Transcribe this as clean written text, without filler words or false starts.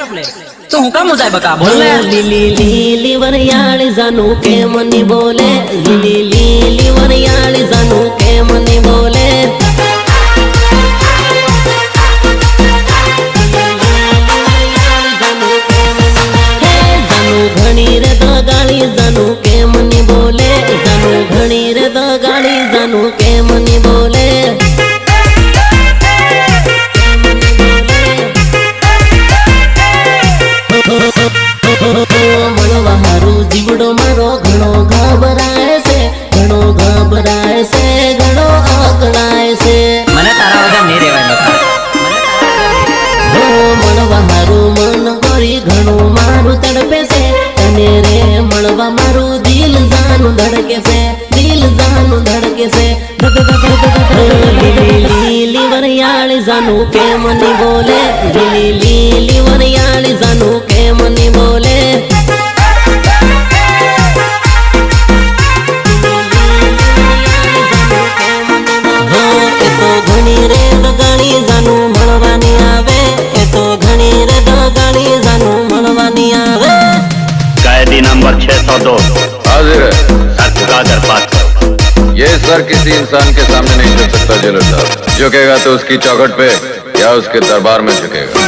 तो હું કામ જાય બકા બોલ ને લીલી લીલી વરિયાળી જાનું કેમ ની બોલે લીલી લીલી વરિયાળી જાનું કેમ ની બોલે ઘણી રે દગાળી જાનું કેમ ની બોલે જાનું ઘણી રે દગાળી જાનું કેમ ની બોલે મળવા હારું જીવડો મારો ઘણો ઘબરાય છે ઘણો ઘબરાય છે ઘણો અકળાય છે મને તારા વગર નહીં રહેવાય બકા મળવા હારું મન કરી ઘણું મારું તડપે છે તને રે મળવા મારું દિલ જાનું ધડકે છે દિલ જાનું ધડકે છે લીલી લીલી વરિયાળી જાનું કેમ ની બોલે લીલી લીલી વરિયાળી જાનું કેમ ની બોલે એ તો ઘણી રે દગાળી જાનું મળવાની આવે એ તો ઘણી રે દગાળી જાનું મળવાની આવે कैदी नंबर 602 हाजिर है सर का दरख्वास्त ये सर किसी इंसान के सामने नहीं झुक सकता जेलर साहब झुकेगा तो उसकी चौखट पे या उसके दरबार में झुकेगा